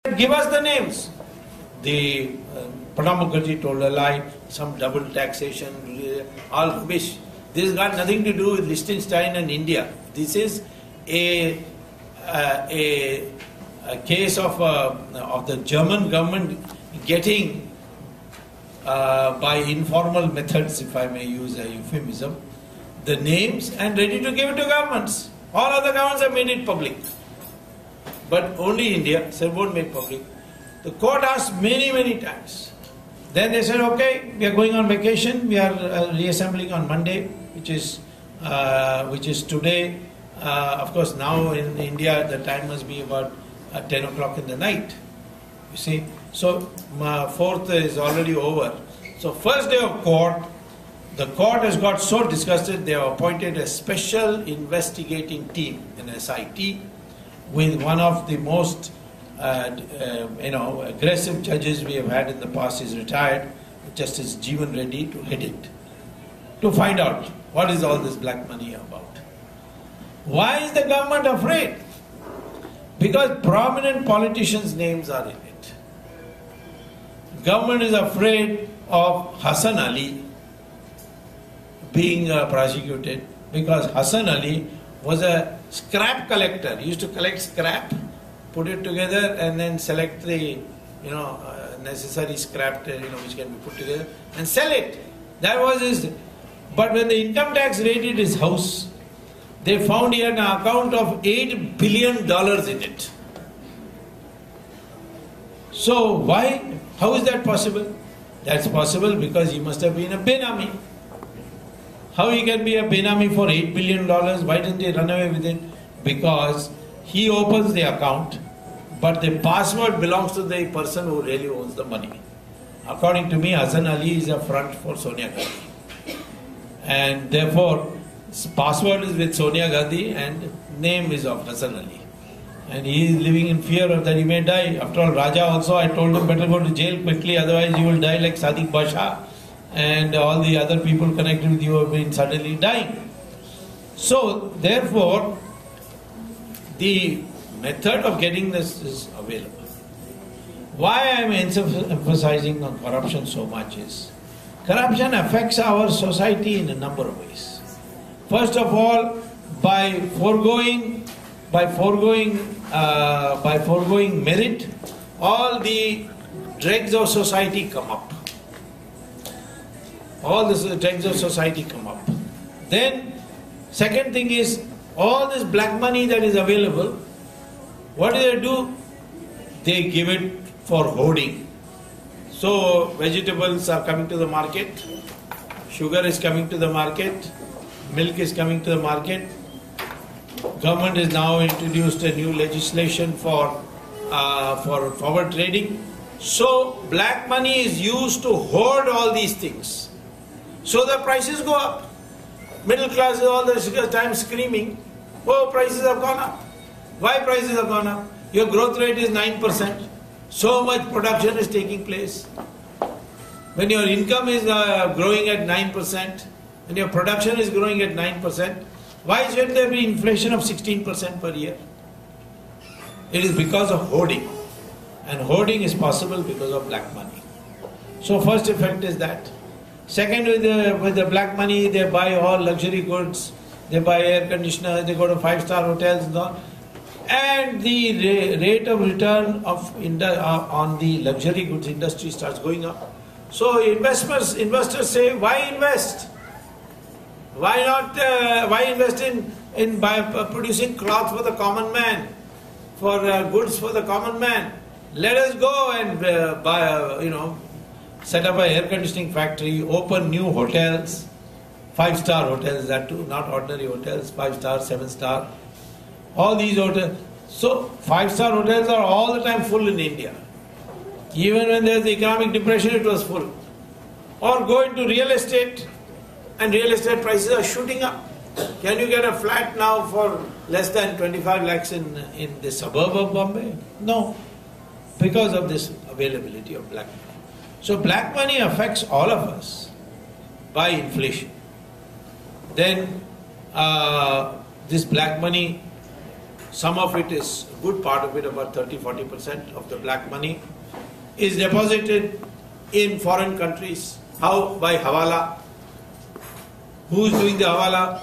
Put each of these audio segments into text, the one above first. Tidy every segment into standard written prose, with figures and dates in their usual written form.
Give us the names. The Pranab Mukherjee told a lie, some double taxation, all rubbish. This has got nothing to do with Liechtenstein and India. This is a case of the German government getting, by informal methods, if I may use a euphemism, the names and ready to give it to governments. All other governments have made it public. But only India, so won't make public. The court asked many times. Then they said, okay, we are going on vacation. We are reassembling on Monday, which is today. Of course, now in India, the time must be about 10 o'clock in the night. You see, so 4th is already over. So first day of court, the court has got so disgusted, they have appointed a special investigating team, an SIT, with one of the most aggressive judges we have had in the past. Is retired, Justice Jeevan Reddy, to head it, to find out what is all this black money about. Why is the government afraid? Because prominent politicians' names are in it. Government is afraid of Hassan Ali being prosecuted, because Hassan Ali was a scrap collector. He used to collect scrap, put it together, and then select the necessary scrap which can be put together and sell it. That was his. But when the income tax raided his house, they found he had an account of $8 billion in it. So why? How is that possible? That's possible because he must have been a Benami. How he can be a Benami for $8 billion? Why didn't they run away with it? Because he opens the account, but the password belongs to the person who really owns the money. According to me, Hassan Ali is a front for Sonia Gandhi. And therefore, password is with Sonia Gandhi and name is of Hassan Ali. And he is living in fear of that he may die. After all, Raja also, I told him better go to jail quickly, otherwise you will die like Sadiq Basha. And all the other people connected with you have been suddenly dying. So, therefore, the method of getting this is available. Why I am emphasizing on corruption so much is, corruption affects our society in a number of ways. First of all, by foregoing merit, all the dregs of society come up. All the dregs of society come up. Then, second thing is, all this black money that is available, what do? They give it for hoarding. So, vegetables are coming to the market, sugar is coming to the market, milk is coming to the market. Government has now introduced a new legislation for forward trading. So, black money is used to hoard all these things. So the prices go up. Middle class is all the time screaming, oh, prices have gone up. Why prices have gone up? Your growth rate is 9%. So much production is taking place. When your income is growing at 9% and your production is growing at 9%, why shouldn't there be inflation of 16% per year? It is because of hoarding. And hoarding is possible because of black money. So first effect is that. Second, with the black money, they buy all luxury goods, they buy air conditioners, they go to 5-star hotels and all. And the rate of return on the luxury goods industry starts going up. So investors say, why invest? Why not? Why invest in producing cloth for the common man, for goods for the common man? Let us go and buy, set up an air conditioning factory, open new hotels, 5-star hotels, that too, not ordinary hotels, 5-star, 7-star, all these hotels. So 5-star hotels are all the time full in India. Even when there is economic depression, it was full. Or go into real estate, and real estate prices are shooting up. Can you get a flat now for less than 25 lakhs in the suburb of Bombay? No, because of this availability of black money. So black money affects all of us by inflation. Then this black money some of it is, a good part of it, about 30-40% of the black money, is deposited in foreign countries. How? By hawala. Who is doing the hawala?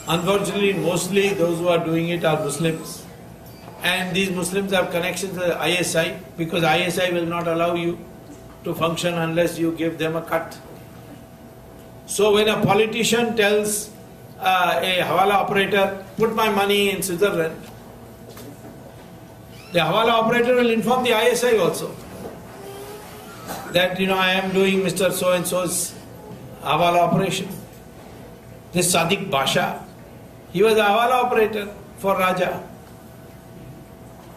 Unfortunately, mostly those who are doing it are Muslims. And these Muslims have connections with ISI, because ISI will not allow you to function unless you give them a cut. So when a politician tells a hawala operator, put my money in Switzerland, the hawala operator will inform the ISI also that, I am doing Mr. So-and-so's hawala operation. This Sadiq Basha, he was a hawala operator for Raja.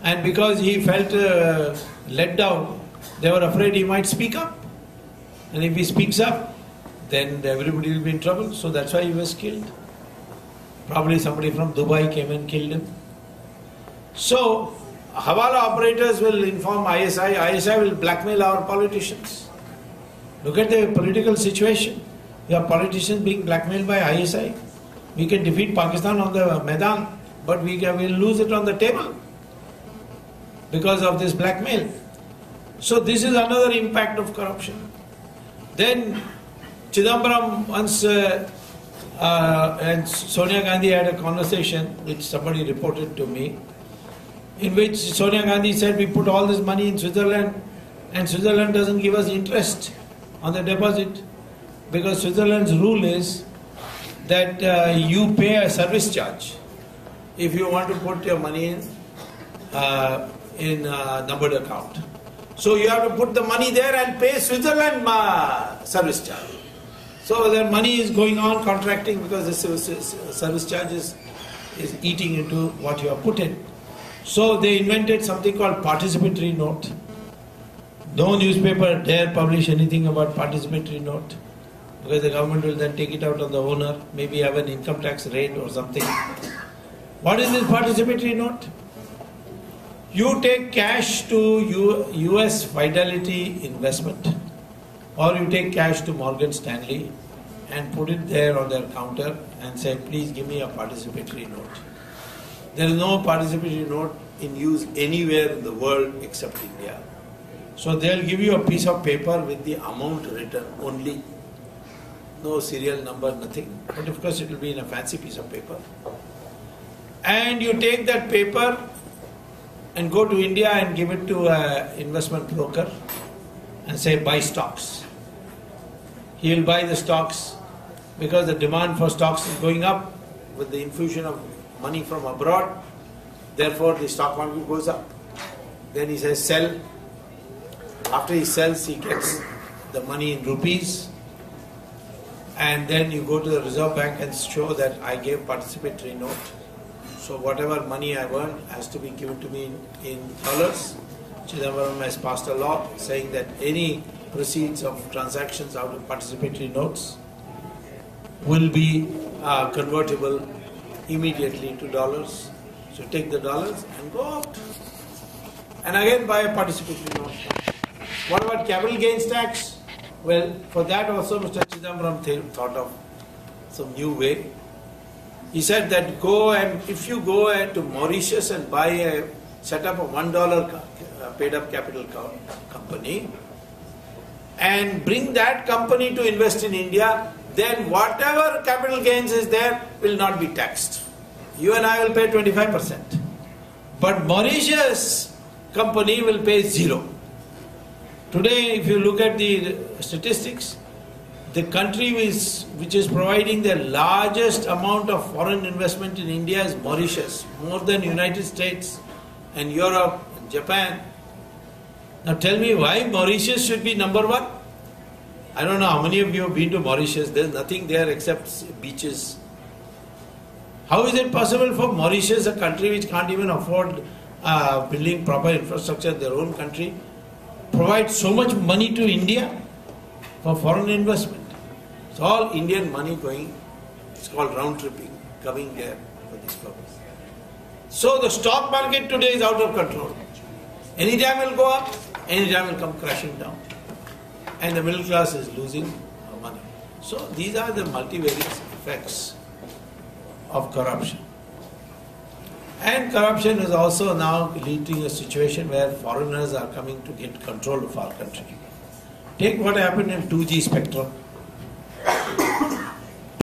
And because he felt let down, they were afraid he might speak up. And if he speaks up, then everybody will be in trouble. So that's why he was killed. Probably somebody from Dubai came and killed him. So, hawala operators will inform ISI, ISI will blackmail our politicians. Look at the political situation. We have politicians being blackmailed by ISI. We can defeat Pakistan on the Maidan, but we will lose it on the table because of this blackmail. So this is another impact of corruption. Then Chidambaram once and Sonia Gandhi had a conversation which somebody reported to me, in which Sonia Gandhi said, we put all this money in Switzerland and Switzerland doesn't give us interest on the deposit, because Switzerland's rule is that you pay a service charge if you want to put your money in a numbered account. So you have to put the money there and pay Switzerland service charge. So their money is going on contracting because the service charge is eating into what you have put in. So they invented something called participatory note. No newspaper dare publish anything about participatory note, because the government will then take it out on the owner, maybe have an income tax rate or something. What is this participatory note? You take cash to US Fidelity Investment, or you take cash to Morgan Stanley and put it there on their counter and say, please give me a participatory note. There is no participatory note in use anywhere in the world except India. So they'll give you a piece of paper with the amount written only. No serial number, nothing. But of course it will be in a fancy piece of paper. And you take that paper and go to India and give it to an investment broker and say, buy stocks. He will buy the stocks because the demand for stocks is going up with the infusion of money from abroad. Therefore, the stock market goes up. Then he says, sell. After he sells, he gets the money in rupees. And then you go to the Reserve Bank and show that I gave participatory note. So whatever money I earned has to be given to me in dollars. Chidambaram has passed a law saying that any proceeds of transactions out of participatory notes will be convertible immediately to dollars. So take the dollars and go out. And again buy a participatory note. What about capital gains tax? Well, for that also Mr. Chidambaram thought of some new way. He said that if you go to Mauritius and set up a $1 paid up capital company and bring that company to invest in India, then whatever capital gains is there will not be taxed. You and I will pay 25%. But Mauritius company will pay 0. Today, if you look at the statistics, the country which is providing the largest amount of foreign investment in India is Mauritius, more than United States and Europe and Japan. Now tell me why Mauritius should be number one? I don't know how many of you have been to Mauritius. There's nothing there except beaches. How is it possible for Mauritius, a country which can't even afford building proper infrastructure in their own country, provide so much money to India for foreign investment? It's all Indian money going. It's called round tripping, coming there for this purpose. So the stock market today is out of control. Anytime it will go up, anytime it will come crashing down. And the middle class is losing money. So these are the multivariate effects of corruption. And corruption is also now leading to a situation where foreigners are coming to get control of our country. Take what happened in 2G spectrum.